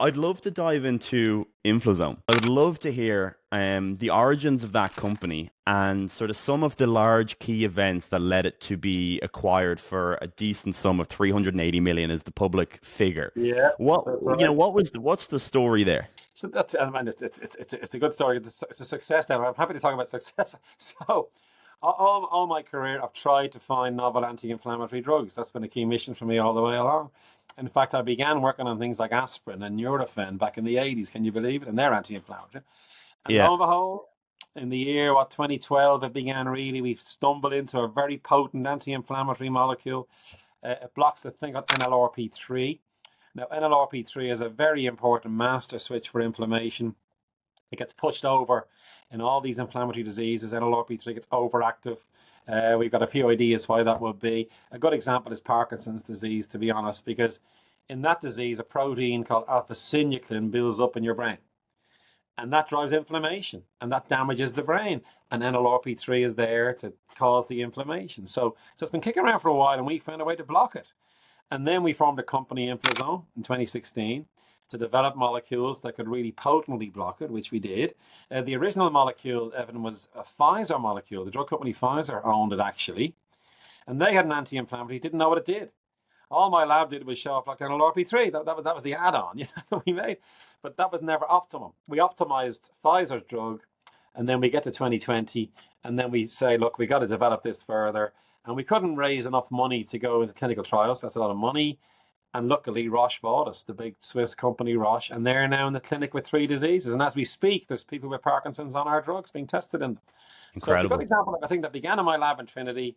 I'd love to dive into Inflazome. I would love to hear the origins of that company and sort of some of the large key events that led it to be acquired for a decent sum of 380 million is the public figure. Yeah, What, that's right. what's the story there? So that's, I mean, it's a good story. It's a success now. I'm happy to talk about success. So, all my career, I've tried to find novel anti-inflammatory drugs. That's been a key mission for me all the way along. In fact, I began working on things like aspirin and Nurofen back in the 80s. Can you believe it? And they're anti-inflammatory. And Yeah, lo and behold, in the year 2012, it began really. We've stumbled into a very potent anti-inflammatory molecule. It blocks the thing called NLRP3. Now, NLRP3 is a very important master switch for inflammation. It gets pushed over in all these inflammatory diseases. NLRP3 gets overactive. We've got a few ideas why that would be. A good example is Parkinson's disease, to be honest, because in that disease, a protein called alpha-synuclein builds up in your brain. And that drives inflammation and that damages the brain. And NLRP3 is there to cause the inflammation. So it's been kicking around for a while and we found a way to block it. And then we formed a company, Inflazome, in 2016 to develop molecules that could really potently block it, which we did. The original molecule, Evan, was a Pfizer molecule. The drug company Pfizer owned it actually. And they had an anti-inflammatory, didn't know what it did. All my lab did was show up like NLRP3. That was the add-on that we made. But that was never optimum. We optimized Pfizer's drug, and then we get to 2020, and then we say, look, we got to develop this further. And we couldn't raise enough money to go into clinical trials. That's a lot of money. And luckily, Roche bought us, the big Swiss company Roche, and they're now in the clinic with 3 diseases. And as we speak, there's people with Parkinson's on our drugs being tested in them. So it's a good incredible. example of a thing that began in my lab in Trinity,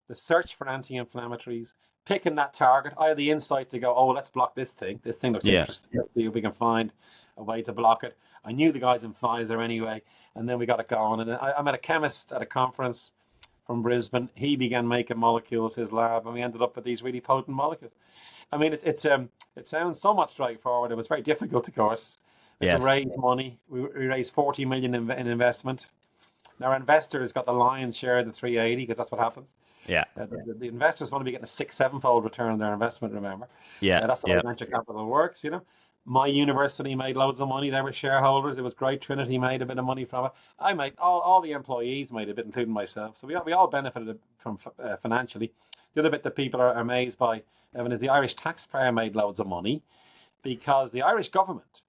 the search for anti-inflammatories, picking that target. I had the insight to go, oh, let's block this thing. This thing looks Yeah, interesting. Let's see if we can find a way to block it. I knew the guys in Pfizer anyway, and then we got it going. And then I met a chemist at a conference from Brisbane. He began making molecules, his lab, and we ended up with these really potent molecules. I mean, it sounds somewhat straightforward. It was very difficult, of course, to yes, raise money. We raised 40 million in investment. Now, our investors got the lion's share of the 380 because that's what happens. yeah, The investors want to be getting a 6, 7-fold return on their investment, remember? yeah, That's the way yeah, venture capital works. My university made loads of money. They were shareholders. It was great. Trinity made a bit of money from it. I made all the employees made a bit, including myself. So we all benefited from financially. The other bit that people are amazed by, Evan, is the Irish taxpayer made loads of money because the Irish government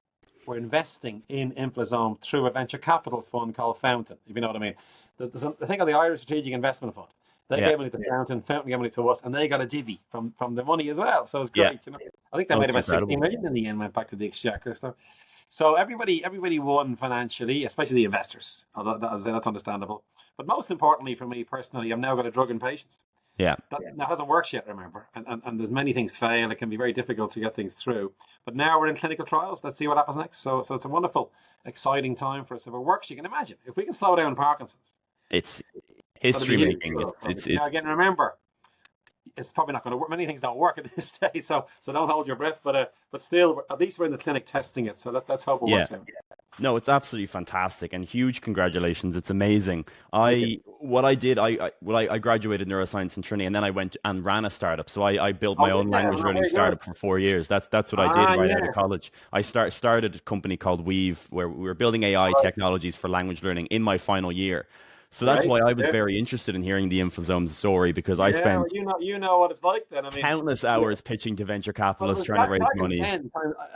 were investing in Inflazome through a venture capital fund called Fountain, if you know what I mean. There's a thing of the Irish Strategic Investment Fund. They yeah, gave money to Fountain, Fountain gave money to us, and they got a divvy from the money as well. So it's yeah. great. I think they Oh, made it's about 60 incredible. million in the end, went back to the exchequer. So everybody won financially, especially the investors. Although that's understandable. But most importantly for me personally, I'm now got a drug in patients. Yeah. That hasn't worked yet, remember. And there's many things fail. It can be very difficult to get things through. But now we're in clinical trials. Let's see what happens next. So it's a wonderful, exciting time for us. If it works, you can imagine. If we can slow down Parkinson's, It's it's going to be history huge. making. Now, It's again, remember, it's probably not going to work. Many things don't work at this stage, so don't hold your breath. But still, at least we're in the clinic testing it. So let's hope it yeah. works out. No, it's absolutely fantastic and huge congratulations. It's amazing. Thank you. I what I did, I graduated neuroscience in Trinity and then I went and ran a startup. So I built Oh my own yeah, language learning very good. startup for 4 years. That's what I did Ah right out of yeah, college. I started a company called Weave where we were building AI right, technologies for language learning in my final year. So that's great. why I was Yeah, very interested in hearing the Infosome story because I yeah. Well, spent you know what it's like then. I mean, countless yeah. hours pitching to venture Well, it capitalists was trying to raise back in the money. end,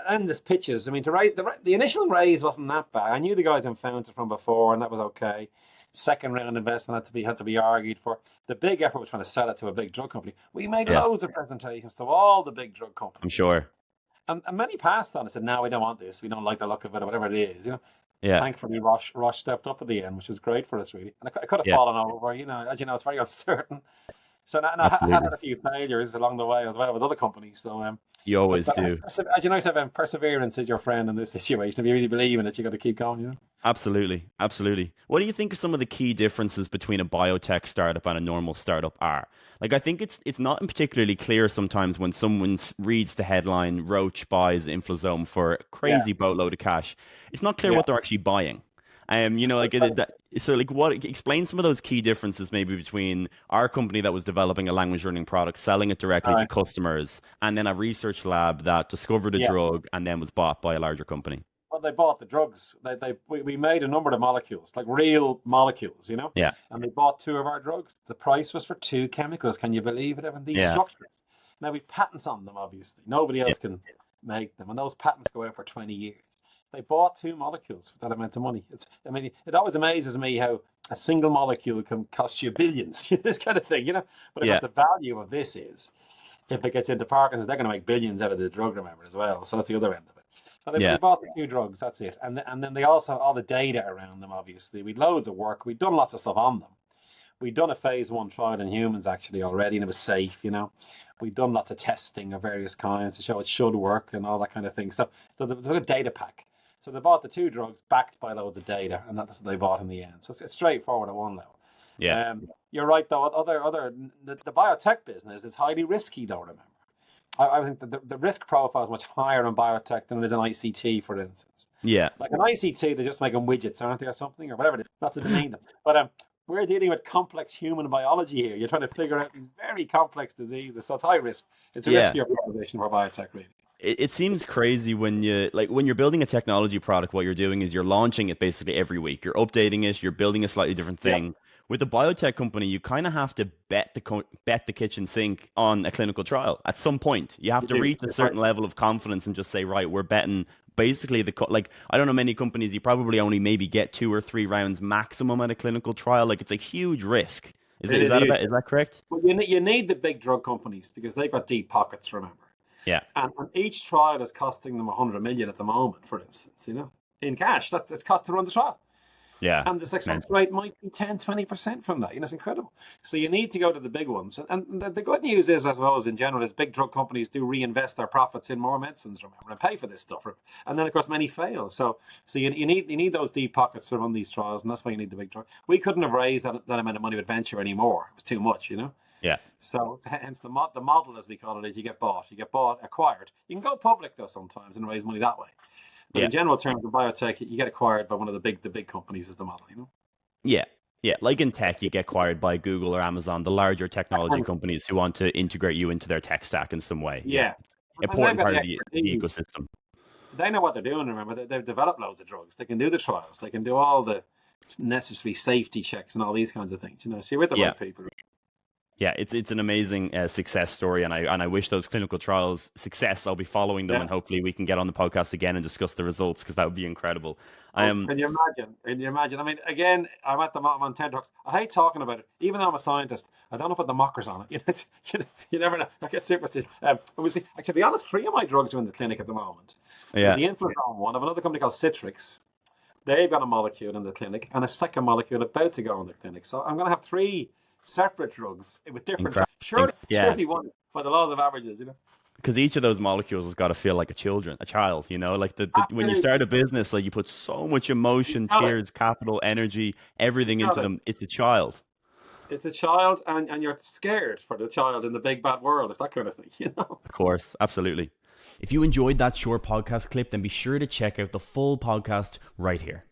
endless pitches. I mean, to write the initial raise wasn't that bad. I knew the guys in Fountain from before, and that was okay. Second round investment had to be argued for. The big effort was trying to sell it to a big drug company. We made Yes, loads of presentations to all the big drug I'm companies, sure. and many passed on. I said, "No, we don't want this. We don't like the look of it, or whatever it is." Yeah, Thankfully, Roche stepped up at the end, which was great for us, really. And I could have yeah, fallen over. As you know, it's very uncertain. So now I had absolutely. a few failures along the way as well with other companies. So You but, always but do. as you know, Stephen, perseverance is your friend in this situation. If you really believe in it, you got to keep going. Absolutely, absolutely. What do you think some of the key differences between a biotech startup and a normal startup are? Like, I think it's not particularly clear sometimes when someone reads the headline, Roche buys Inflazome for a Yeah, crazy boatload of cash. It's not clear yeah, what they're actually buying. So like what explain some of those key differences maybe between our company that was developing a language learning product, selling it All directly to right. customers, and then a research lab that discovered a Yeah. drug and then was bought by a larger company. Well, they bought the drugs. We made a number of molecules, like real molecules, Yeah. and they bought two of our drugs. The price was for two chemicals. Can you believe it? Even these Yeah. structures. Now we patents on them, obviously. Nobody Yeah. else can make them, and those patents go out for 20 years. They bought two molecules for that amount of money. I mean, it always amazes me how a single molecule can cost you billions, this kind of thing. But of Yeah. course, the value of this is, if it gets into Parkinson's, they're going to make billions out of the drug, remember, as well. So that's the other end of it. So they Yeah. bought the two drugs, that's it. And then they also have all the data around them, obviously. We'd loads of work. We'd done lots of stuff on them. We'd done a phase 1 trial in humans, actually, already, and it was safe. We'd done lots of testing of various kinds to show it should work and all that kind of thing. So there was a data pack. So they bought the two drugs backed by loads of data, and that's what they bought in the end. So it's straightforward at one level. Yeah. You're right, though. The biotech business is highly risky, though, remember. I think that the risk profile is much higher in biotech than it is in ICT, for instance. Yeah. Like in ICT, they're just making widgets, aren't they, or something, or whatever it is, not to demean them. But we're dealing with complex human biology here. You're trying to figure out these very complex diseases, so it's high risk. It's a Yeah. riskier proposition for biotech, really. It seems crazy when you're building a technology product, what you're doing is you're launching it basically every week. You're updating it, you're building a slightly different Yeah. thing. With a biotech company, you kind of have to bet the kitchen sink on a clinical trial at some point. You have to do. reach a certain level of confidence and just say, right, we're betting basically like I don't know many companies, you probably only maybe get 2 or 3 rounds maximum at a clinical trial. Like it's a huge risk. Is It is that huge. is that correct? Well, you need the big drug companies because they've got deep pockets, remember. Yeah. And each trial is costing them 100 million at the moment, for instance, in cash. It's cost to run the trial. Yeah. And the success rate might be 10-20% from that. It's incredible. So you need to go to the big ones. And the good news is, I suppose, in general, is big drug companies do reinvest their profits in more medicines, remember, and pay for this stuff. And then, of course, many fail. So you need those deep pockets to run these trials, and that's why you need the big drug. We couldn't have raised that amount of money with venture anymore. It was too much, Yeah. So hence the model, as we call it, is you get bought, acquired. You can go public, though, sometimes and raise money that way. But in general terms of biotech, you get acquired by one of the big companies as the model, Yeah. Yeah. Like in tech, you get acquired by Google or Amazon, the larger technology companies who want to integrate you into their tech stack in some way. Yeah. Important part of the ecosystem. They know what they're doing, remember. They've developed loads of drugs. They can do the trials. They can do all the necessary safety checks and all these kinds of things, So you're with the right people. Yeah, it's an amazing success story, and I wish those clinical trials success. I'll be following them, and hopefully we can get on the podcast again and discuss the results because that would be incredible. Can you imagine? I mean, again, I'm on TED Talks. I hate talking about it, even though I'm a scientist. I don't know put the mockers on it. You never know. I get superstitious. We'll see. Actually, to be honest, 3 of my drugs are in the clinic at the moment. Yeah. The inflazome one of another company called Citrix. They've got a molecule in the clinic, and a second molecule about to go in the clinic. So I'm going to have 3 separate drugs with different. Surely one by the laws of averages, Because each of those molecules has got to feel like a child, Like when you start a business, like you put so much emotion, tears, capital, energy, everything into them. It's a child. It's a child, and you're scared for the child in the big bad world. It's that kind of thing, Of course, absolutely. If you enjoyed that short podcast clip, then be sure to check out the full podcast right here.